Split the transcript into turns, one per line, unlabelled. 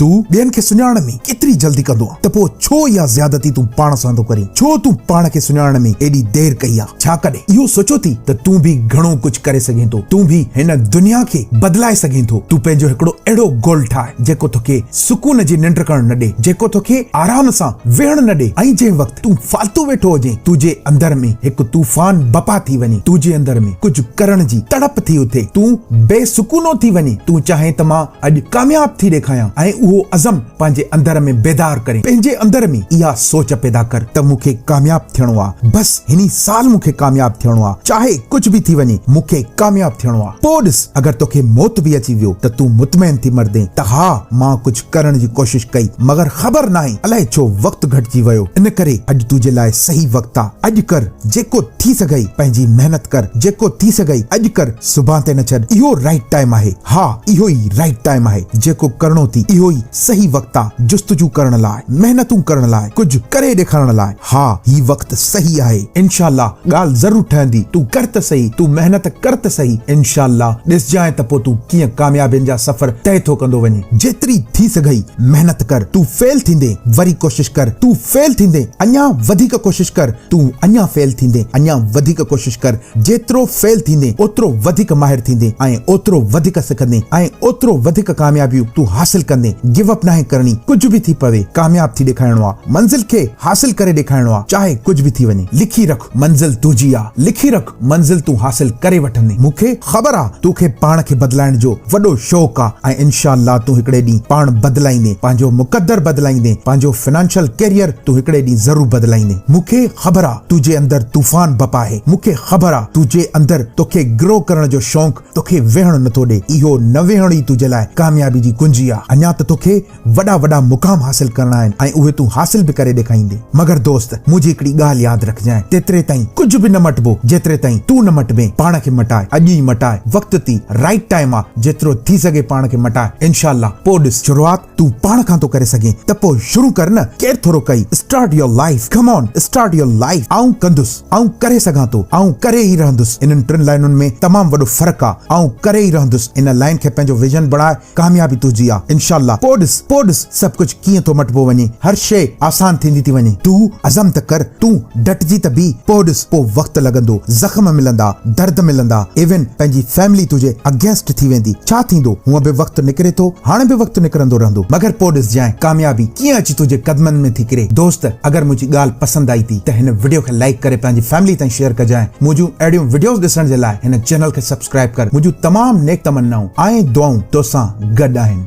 तू ॿियनि खे सुञाणण में केतिरी जल्दी कंदो आहे, त पोइ छो इहा ज़्यादती तूं पाण सां थो करीं? छो तूं पाण खे सुञाणण में एॾी देर कई आहे? छा कॾहिं इहो सोचो थी त तूं बि घणो कुझु करे सघें थो? तूं बि हिन दुनिया खे बदिलाए सघें थो? तूं पंहिंजो हिकिड़ो अहिड़ो गोल ठाहे जेको तोखे सुकून जी निंड करण न ॾे, जेको तोखे आराम सां वेहण न ॾे, ऐं जंहिं वक़्तु तूं फालतू वेठो हुजे तुंहिंजे अंदर में हिकु तूफान बपा थी वञे, तुंहिंजे अंदर में कुझु करण जी तड़प थी उथे, तूं बेसुकूनो थी वञे, तूं चाहे त मां अॼु कामयाब थी ॾेखारियां, ऐं उहो अज़म पंहिंजे अंदर में बेदार करे, पंहिंजे अंदर में इहा सोच पैदा कर त मूंखे कामयाब थियणो आहे, बस हिन साल मूंखे कामयाब थियणो आहे, चाहे कुझु बि थी वञे मूंखे कामयाब थियणो आहे। पोइ ॾिस, अगरि तोखे मौत बि अची वियो त तूं मुतमइन थी मरदे त हा मां कुझु करण जी कोशिश कई, मगर ख़बर नाहे अलाए छो वक़्तु घटिजी वियो। इन करे अॼु तुंहिंजे लाइ सही वक़्तु आहे। अॼु कर जेको थी सघई, पंहिंजी मेहनत कर, जेको थी सघई अॼु कर, सुभाणे ते न छॾ। इहो राइट टाइम आहे, हा इहो ई राइट टाइम आहे। जेको करणो थी इहो ई सही वक़्तु आहे, जुस्तजू करण लाइ, मेहनतूं करण लाइ, कुझु करे ॾेखारण लाइ। हा ही वक़्तु सही आहे, इंशाअल्लाह ॻाल्हि ज़रूर ठहंदी। तूं कर त सही, तूं मेहनत कर त सही, इंशाअल्लाह ॾिसजांइ त पोइ तूं कीअं कामयाबियुनि जा सफ़र तय थो कंदो वञे। जेतिरी थी सघई मेहनत कर, तूं फेल थींदे वरी कोशिश कर, तूं फेल थींदे अञा वधीक कोशिश कर, तूं अञा फेल थींदे अञा वधीक कोशिश कर। जेतिरो फेल थींदे ओतिरो वधीक माहिर थींदे, ऐं ओतिरो वधीक सिखंदे, ऐं ओतिरो वधीक कामयाबियूं तूं हासिल कंदे। गिव अप नाहे करणी, कुझु बि थी पवे कामयाब थी ॾेखारिणो आहे, मंज़िल खे हासिल करे ॾेखारिणो आहे, चाहे कुझु बि थी वञे। लिखी रख मंज़िल तुंहिंजी आहे, लिखी रख मंज़िल तूं हासिल करे वठंदे। मूंखे ख़बर आहे तोखे पाण खे बदिलाइण जो वॾो शौक़ु आहे, ऐं इंशाअल्लाह तूं हिकिड़े ॾींहुं पाण बदिलाईंदे, पंहिंजो मुक़द्दर बदिलाईंदे, पंहिंजो फाइनेंशियल कैरियर तूं हिकिड़े ॾींहुं ज़रूर बदिलाईंदे। मूंखे ख़बर आहे तुंहिंजे अंदर तूफ़ान बपा आहे, मूंखे ख़बर आहे तुंहिंजे अंदर तोखे ग्रो करण जो शौक़ु तोखे वेहण नथो ॾे। इहो न वेहण ई तुंहिंजे लाइ कामयाबी जी कुंजी आहे। अञा त तोखे वॾा वॾा मुक़ाम हासिल करणा आहिनि, ऐं उहे तूं हासिल बि करे ॾेखारींदे। मगर दोस्त मुंहिंजी हिकिड़ी ॻाल्हि यादि रखजांइ, तेतिरे ताईं कुझु बि न मटबो जेतिरे ताईं तूं न मटबे। पाण खे मटाए, अॼु ई मटाए, वक़्तु थी, राइट टाइम आहे, जेतिरो थी सघे पाण खे मटाए इंशाअल्लाह। पोइ ॾिस, शुरूआत तूं पाण खां थो करे सघे त पोइ शुरू कर न, केरु थोरो कई। Start your life, come on start your life. आऊं कंदुसि, आऊं करे सघां थो, आऊं करे ई रहंदुसि। इन्हनि टिनि लाइनुनि में तमामु वॾो फ़र्क़ु आहे। आऊं करे ई रहंदुसि, इन लाइन खे पंहिंजो विजन बणाए, कामयाबी तुंहिंजी आहे इंशाअल्लाह। पोइ ॾिस सभु कुझु कीअं थो मटिबो वञे, हर शइ आसान थींदी थी वञे। तूं अज़म त कर, तूं डटजी त बि। पोइ ॾिस, पोइ वक़्तु लॻंदो, ज़ख़्म मिलंदा, दर्द मिलंदा, इवन पंहिंजी फैमिली तुंहिंजे अगेंस्ट थी वेंदी। छा थींदो? हूअं बि वक़्तु निकिरे थो, हाणे बि वक़्तु निकिरंदो रहंदो, मगर पोइ ॾिसजांइ कामयाबी कीअं अची तुंहिंजे क़दमनि में थी किरे। दोस्त अगरि मुंहिंजी ॻाल्हि पसंदि आई थी त हिन वीडियो खे लाइक करे पंहिंजी फैमिली ताईं शेयर कजांइ। मुंहिंजूं अहिड़ियूं वीडियोस ॾिसण जे लाइ हिन चैनल खे सब्सक्राइब कर। मुंहिंजूं तमामु नेक तमन्नाऊं ऐं दुआऊं तोसां गॾु आहिनि।